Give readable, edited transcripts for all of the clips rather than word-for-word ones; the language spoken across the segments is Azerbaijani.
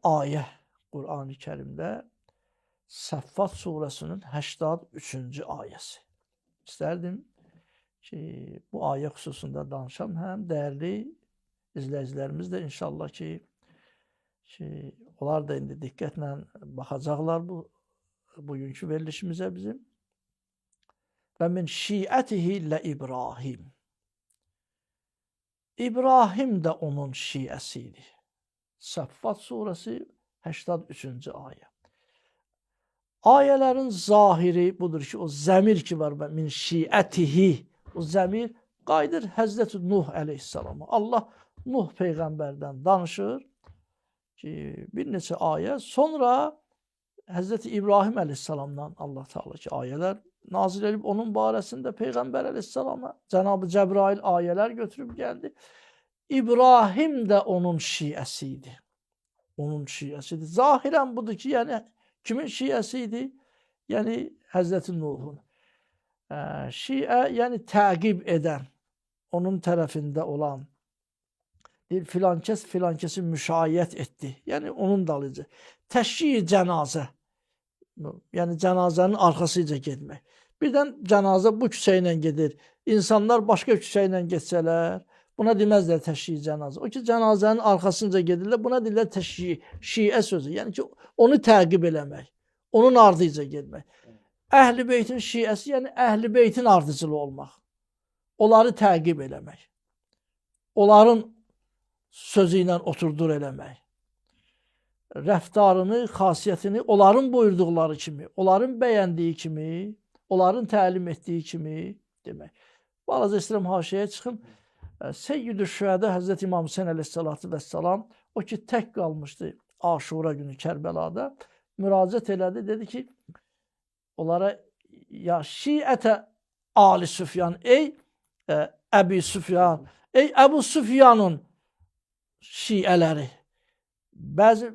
ayə Qur'an-ı Kərimdə Səffat surəsinin 83-cü ayəsi. İstərdim ki, bu ayə xüsusunda danışam. Həm dəyərli izləyicilərimiz də inşallah ki, onlar da indi diqqətlə baxacaqlar bugünkü verilişimizə bizim. Və min şiətihi lə İbrahim. İbrahim də onun şiəsi idi. Səffat surəsi 83-cü ayə. Ayələrin zahiri budur ki, o zəmir ki var, min şiətihi, o zəmir qayıdır Həzrəti Nuh əleyhissalama. Allah Nuh peyğəmbərdən danışır ki, bir neçə ayə, sonra Həzrəti İbrahim əleyhissalamdan Allah Teala ki, ayələr nazil edib onun barəsində Peyğəmbər əleyhissalama Cənab-ı Cəbrail ayələr götürüb gəldi. İbrahim də onun şiəsi idi. Onun şiəsi idi. Zahirən budur ki, yəni kimin şiəsi idi? Yəni Həzrəti Nuhun. Şiə, yəni təqib edən, onun tərəfində olan, filankəs filankəsi müşayiət etdi. Yəni onun dalıcı. Təşyi cənazə. Yəni cənazənin arxasıca getmək. Birdən cənazə bu küçə ilə gedir. İnsanlar başqa küçə ilə getsələr, buna deməzlər təşyi cənazə. O ki, cənazənin arxasınca gedirlər, buna deyirlər təşyi, şiə sözü. Yəni ki, onu təqib eləmək, onun ardıca getmək. Əhl-i Beytin şiəsi, yəni Əhl-i Beytin ardıcılı olmaq. Onları təqib eləmək. Onların sözü ilə oturdur eləmək. Rəftarını, xasiyyətini onların buyurduqları kimi, onların bəyəndiyi kimi, onların təlim etdiyi kimi demək. Balaca istəyirəm haşiyə çıxım. Seyyid-i Şühədə Həzrəti İmam Hüseyin əleyhissalatu vəssalam, o ki tək qalmışdı Aşura günü Kərbəlada, müraciət elədi, dedi ki, onlara, ya şiətə Ali Süfyan, ey Əbi Süfyan, ey Əbu Süfyanın şiələri. Bəzi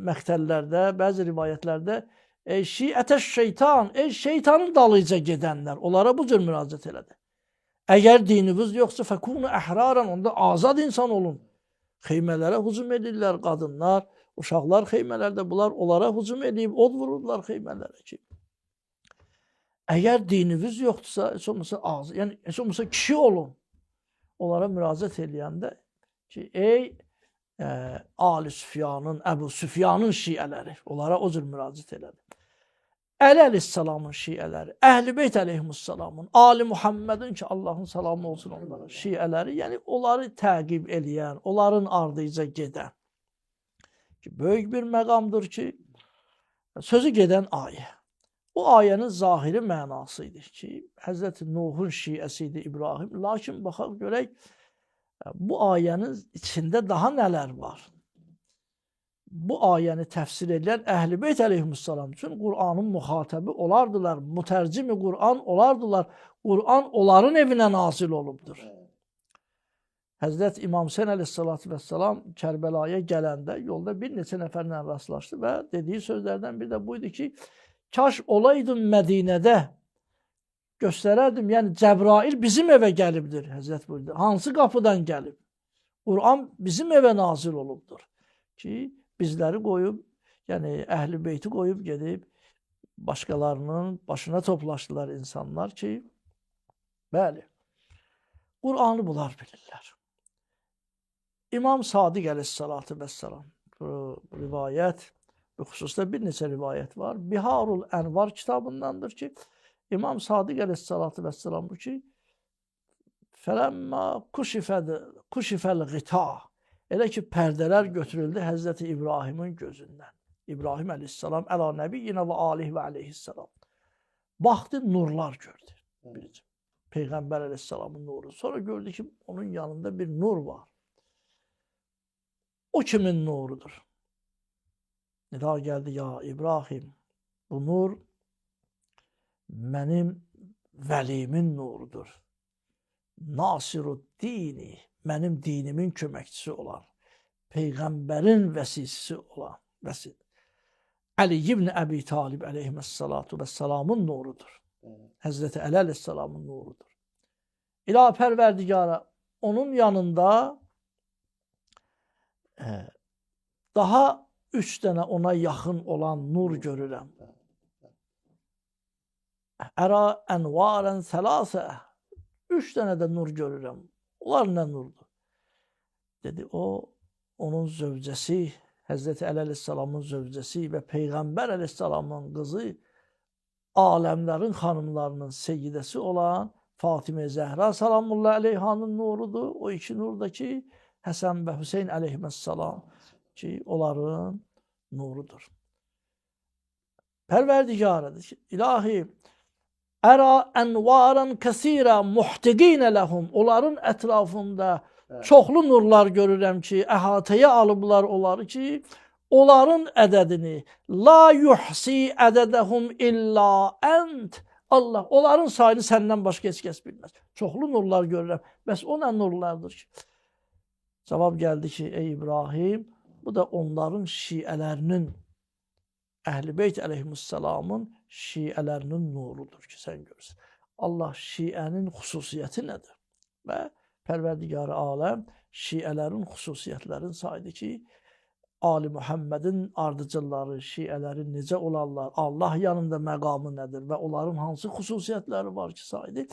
məqtəllərdə, bəzi rivayətlərdə ey şiətə şeytan, ey şeytanın dalıca gedənlər, onlara bu cür müraciət elədi. Əgər dininiz yoxsa fəkunu əhraran, onda azad insan olun. Xeymələrə hücum edirlər qadınlar, uşaqlar xeymələrdə, bunlar onlara hücum edib, od vururlar xeymələrə ki. Əgər dininiz yoxdursa, heç olmasa azad, yəni heç olmasa kişi olun. Onlara müraciət eləyəndə ki, ey Ali Süfyanın, Əbu Süfyanın şiələri, onlara o cür müraciət elədi. Əli əleyhissalamın şiələri, Əhl-i Beyt əleyhissalamın, Ali Muhammedin ki, Allahın salamı olsun onlara, şiələri, yəni onları təqib eləyən, onların ardıca gedən. Böyük bir məqamdır ki, sözü gedən ayə. O ayənin zahiri mənası idi ki, Həzrəti Nuhun şiəsi idi İbrahim, lakin baxaq görək, bu ayənin içində daha nələr var? Bu ayəni təfsir edən Əhl-i Beyt əleyhissalam üçün Qur'anın müxatəbi olardılar, mütərcimi Qur'an olardılar. Qur'an onların evinə nazil olubdur. Həzrət İmam Hüseyin əleyhissalatu vəssalam Kərbəlaya gələndə yolda bir neçə nəfərlə rastlaşdı və dediyi sözlərdən biri də buydu ki, kaş olaydım Mədinədə, göstərərdim, yəni Cəbrail bizim evə gəlibdir, Həzrət buyurdu. Hansı qapıdan gəlib? Qur'an bizim evə nazil olubdur ki, bizləri qoyub, yəni Əhl-i Beyti qoyub gedib, başqalarının başına toplaşdılar insanlar ki, bəli, Qur'anı bunlar bilirlər. İmam Sadiq əleyhissalatu vəssalam, rivayət, bu xüsusda bir neçə rivayət var. Biharul Ənvar kitabındandır ki, İmam Sadiq əleyhissalatu vəssalam bu ki, fələmmə kuşifəl qita, elə ki, pərdələr götürüldü Həzrəti İbrahimin gözündən. İbrahim əleyhissalam, əla nəbiyyinə və aleyh və aleyhissalam. Baxdı, nurlar gördü. Biricə. Peyğəmbər əleyhissalamın nuru. Sonra gördü ki, onun yanında bir nur var. O kimin nurudur? Nida gəldi, ya İbrahim, bu nur mənim vəlimin nurudur. Nasiruddini, mənim dinimin köməkçisi olan, Peyğəmbərin vəsisi olan, Əli ibn Əbi Talib əleyhissalatu vəssalamın nurudur. Həzrəti Əli əleyhissalamın nurudur. İlahi Pərverdigara onun yanında daha 3 dənə ona yaxın olan nur görürəm. Ərə ənvarən sələsə. 3 dənə də nur görürəm. Onlar nə nurdur? Dedi, o, onun zövcəsi, Həzrəti Əli əleyhissalamın zövcəsi və Peyğəmbər əleyhissalamın qızı, aləmlərin xanımlarının seyyidəsi olan Fatimə Zəhra salamullahi əleyhanın nurudur. O 2 nur da ki, Həsən və Hüseyn əleyhissalam ki, onların nurudur. Pərverdigarıdır ki, ilahi, ərə ənvaran kəsirə muhtiqinə ləhum. Onların ətrafında çoxlu nurlar görürəm ki, əhatəyə alıblar onları ki, onların ədədini la yuhsi ədədəhum illa ənt. Allah, onların sayını səndən başqa heç kəs bilməz. Çoxlu nurlar görürəm. Bəs o nə nurlardır ki? Cavab gəldi ki, ey İbrahim, bu da onların şiələrinin, Əhl-i Beyt əleyhissalamın şiələrinin nurudur ki, sən görürsən. Allah şiənin xüsusiyyəti nədir? Və Pərverdigarı aləm şiələrin xüsusiyyətlərini saydı ki, Ali Muhammedin ardıcılları, şiələrin necə olarlar, Allah yanında məqamı nədir və onların hansı xüsusiyyətləri var ki, saydı.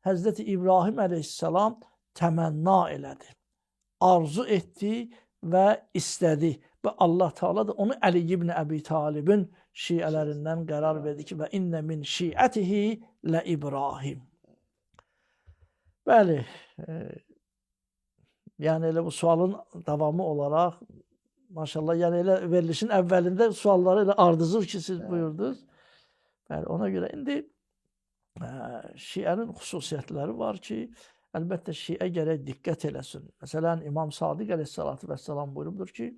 Həzrəti İbrahim əleyhissalam təmənna elədi, arzu etdi və istədi. Və Allah Teala da onu Əli ibn Əbi Talibin şiələrindən qərar verdi ki, və innə min şiətihi lə İbrahim. Bəli, yəni elə bu sualın davamı olaraq, maşallah, yəni elə verilişin əvvəlində sualları elə ardıcıl ki, siz buyurdunuz. Bəli, ona görə indi şiənin xüsusiyyətləri var ki, əlbəttə şiə gərək diqqət eləsin. Məsələn, İmam Sadiq əleyhissalatu vəssalam buyurubdur ki,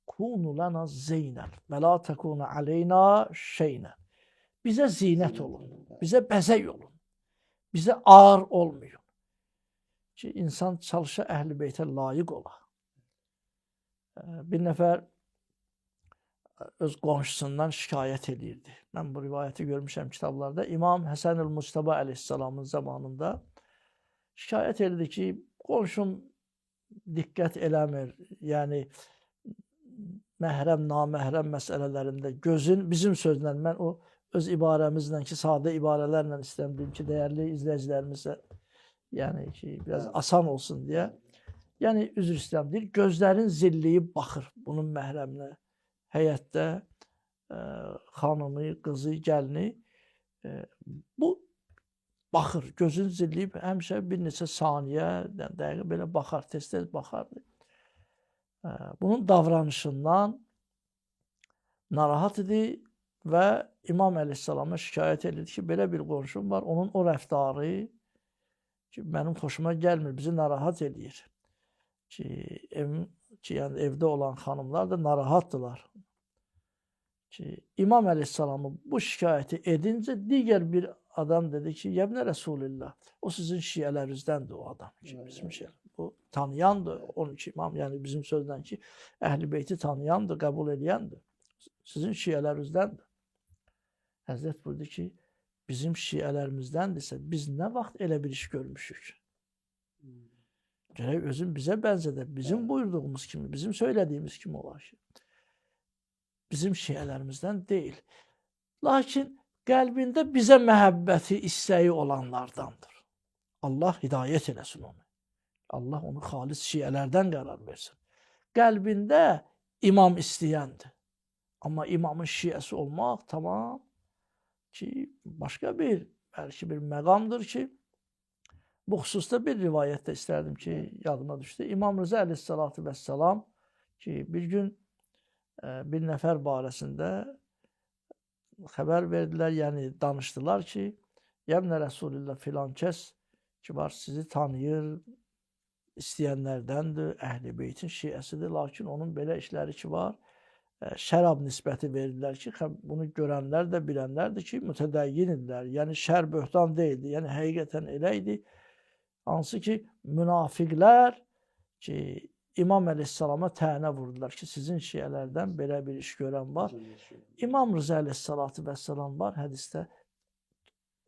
Kunu lana zeynən və la tekunu aleyna şeynən. Bizə zinət olun, bizə bəzək olun, bizə ağır olmayın. Ki, insan çalışa Əhl-i Beytə layiq ola. Bir nəfər öz qonşusundan şikayət edirdi. Mən bu rivayəti görmüşəm kitablarda. İmam Həsən-ül Muctəba əleyhissalamın zamanında şikayət edirdi ki, qonşum diqqət eləmir. Yəni, məhrəm, naməhrəm məsələlərində gözün, bizim sözlə, mən o öz ibarəmizlə ki, sadə ibarələrlə istədim ki, dəyərli izləyicilərimizə, yəni ki, biraz asan olsun deyə, yəni üzr istəyirəm deyir, gözlərin zilliyib baxır bunun məhrəminə, həyətdə xanımı, qızı, gəlini, bu baxır, gözün zilliyib həmişə bir neçə saniyə, dəqiqə belə baxar, tez-tez baxardı. Bunun davranışından narahat idi və İmam Əleyhisselama şikayət edirdi ki, belə bir qonşum var, onun o rəftarı ki, mənim xoşuma gəlmir, bizi narahat edir. Yəni evdə olan xanımlar da narahatdılar. İmam Əleyhisselamı bu şikayəti edincə digər bir adam dedi ki, Yəbnə Rəsulillah, o sizin şiələrizdəndir o adam ki, bizim şiələr. Bu tanıyandır, 12 imam, yəni bizim sözlə ki, Əhl-i Beyti tanıyandır, qəbul edəndir. Sizin şiələrizdəndir. Həzrət buyurdu ki, bizim şiələrimizdəndirsə, biz nə vaxt elə bir iş görmüşük? Gərək özün bizə bənzədə, bizim buyurduğumuz kimi, bizim söylədiyimiz kimi olar ki, bizim şiələrimizdən deyil. Lakin qəlbində bizə məhəbbəti, istəyi olanlardandır. Allah hidayət eləsin onu. Allah onu xalis şiələrdən qərar versin. Qəlbində imam istəyəndir. Amma imamın şiəsi olmaq tamam ki, başqa bir, bəlkə bir məqamdır ki, bu xüsusda bir rivayət də istərdim ki, yadıma düşdü. İmam Rıza əleyhissalatu vəssalam ki, bir gün bir nəfər barəsində xəbər verdilər, yəni danışdılar ki, Yəbnə Rəsulillah filan kəs ki var, sizi tanıyır, istəyənlərdəndir, Əhl-i Beytin şiəsidir, lakin onun belə işləri ki var, şərab nisbəti verdilər ki, bunu görənlər də bilənlərdir ki, mütədəyyin idilər, yəni şər böhtan deyildi, yəni həqiqətən elə idi, hansı ki, münafiqlər ki, İmam Əleyhisselama tənə vurdular ki, sizin şiələrdən belə bir iş görən var. İmam Rıza Əleyhissalatu vəssalam var, hədisdə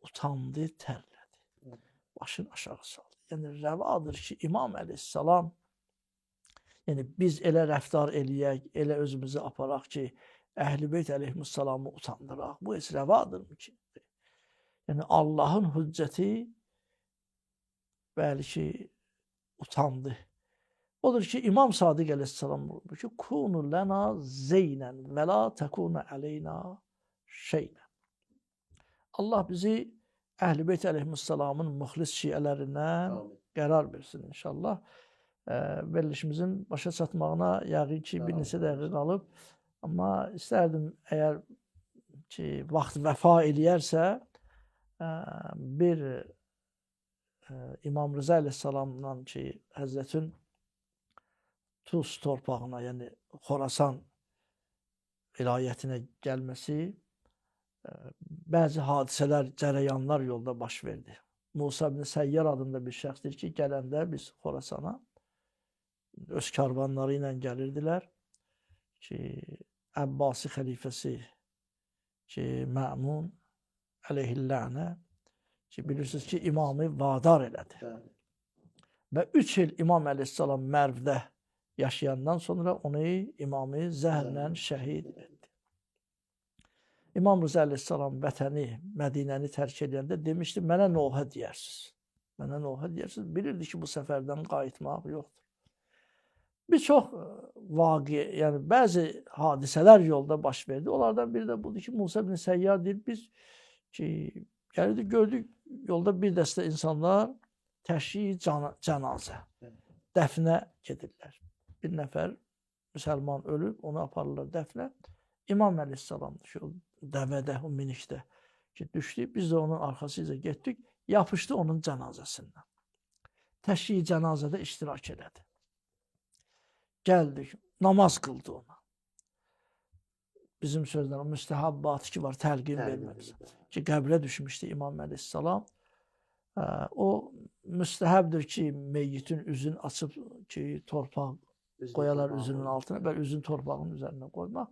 utandı, tərlədi, başını aşağı saldı. Yəni rəvadır ki, İmam Əleyhisselam, Yəni biz elə rəftar eləyək, elə özümüzü aparaq ki, Əhl-i Beyt əleyhissalamı utandıraq. Bu heç rəvadırmı ki? Yəni Allahın hüccəti bəli ki, utandı. Odur ki, İmam Sadiq əleyhissalam buyurur ki, kunu lana zeynən və la tekunu aleyna şeynən. Allah bizi Əhl-i Beyt əleyhissalamın müxlis şiələrindən qərar versin inşallah. Verilişimizin başa çatmağına yəqin ki, bir neçə dəqiqə qalıb. Amma istərdim, əgər ki, vaxt vəfa eləyərsə, bir İmam Rıza əleyhissalamla ki, Həzrətin Tuz torpağına, yəni Xorasan vilayətinə gəlməsi, bəzi hadisələr, cərəyanlar yolda baş verdi. Musa ibn Səyyar adında bir şəxsdir ki, gələndə biz Xorasana öz karvanları ilə gəlirdilər ki, Əbbasi xəlifəsi ki, Məmun əleyhillənə ki, bilirsiniz ki, imamı vadar elədi. Və 3 il İmam əleyhissalam Mərvdə yaşayandan sonra onu imamı zəhərlə şəhid etdi. İmam Rıza əleyhissalam vətəni, Mədinəni tərk edəndə demişdi, mənə nohə deyərsiniz. Mənə nohə deyərsiniz. Bilirdi ki, bu səfərdən qayıtmaq yoxdur. Bir çox vaqi, yəni bəzi hadisələr yolda baş verdi. Onlardan biri də budur ki, Musa ibn Səyyar deyir, biz ki, gəlirdik, gördük, yolda bir dəstə insanlar təşyi cənazə, dəfnə gedirlər. Bir nəfər müsəlman ölüb, onu aparırlar dəfnə. İmam əleyhissalam ki, o dəvədə, o minikdə ki, düşdü. Biz də onun arxasıyla getdik, yapışdı onun cənazəsindən. Təşyi cənazədə iştirak elədi. Gəldik, namaz qıldı ona. Bizim sözlər, o müstəhəbbatı ki var, təlqin verməz. Ki, qəbrə düşmüşdü İmam əleyhissalam. O müstəhəbdir ki, meyyitin üzünü açıb ki, torpaq qoyalar üzünün altına və üzün torpağın üzərinə qoymaq.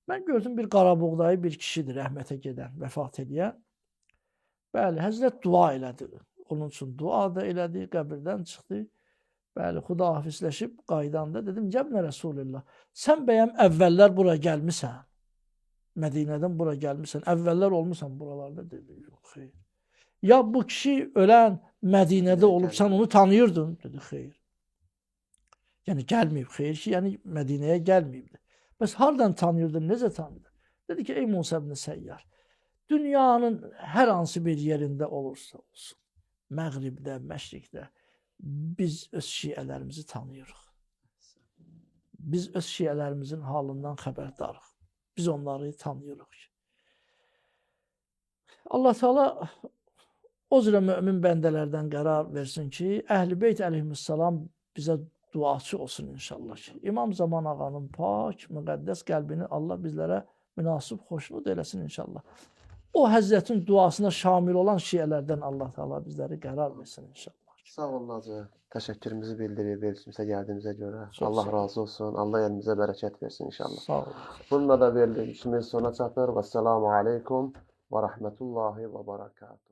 Mən gördüm bir qarabuğdayı bir kişidir, rəhmətə gedən, vəfat edən. Bəli, Həzrət dua elədi. Onun üçün dua da elədi, qəbirdən çıxdı. Bəli, xudahafizləşib qaydanda dedim, Cəbnə Rəsulillah, sən bəyəm əvvəllər bura gəlmisən? Mədinədən bura gəlmisən, əvvəllər olmusan buralarda? Dedi, yox, xeyr. Ya bu kişi ölən Mədinədə olub, sən onu tanıyırdın? Dedi, xeyr. Yəni gəlməyib, xeyr ki, yəni Mədinəyə gəlməyibdir. Bəs hardan tanıyırdın, necə tanıyırdın? Dedi ki, ey Musa ibn Səyyar, dünyanın hər hansı bir yerində olursa olsun, Məğribdə, Məşriqdə, biz öz şiələrimizi tanıyırıq. Biz öz şiələrimizin halından xəbərdarıq. Biz onları tanıyırıq. Allah Teala o cürə mömin bəndələrdən qərar versin ki, Əhl-i Beyt əleyhissalam bizə duaçı olsun inşallah ki. İmam Zaman ağanın pak, müqəddəs qəlbini Allah bizlərə münasib xoşnud eləsin inşallah. O Həzrətin duasına şamil olan şiələrdən Allah Teala bizləri qərar versin inşallah. Sağ olun hacı. Təşəkkürümüzü bildirir verilişimizə gəldiyimizə görə. Çox Allah sağ razı olsun. Allah elimizə bərəkət versin inşallah. Sağ olun. Bununla da verilişimiz sona çatır. Vəssalamu aleykum və rəhmətullahi və barakatuhu.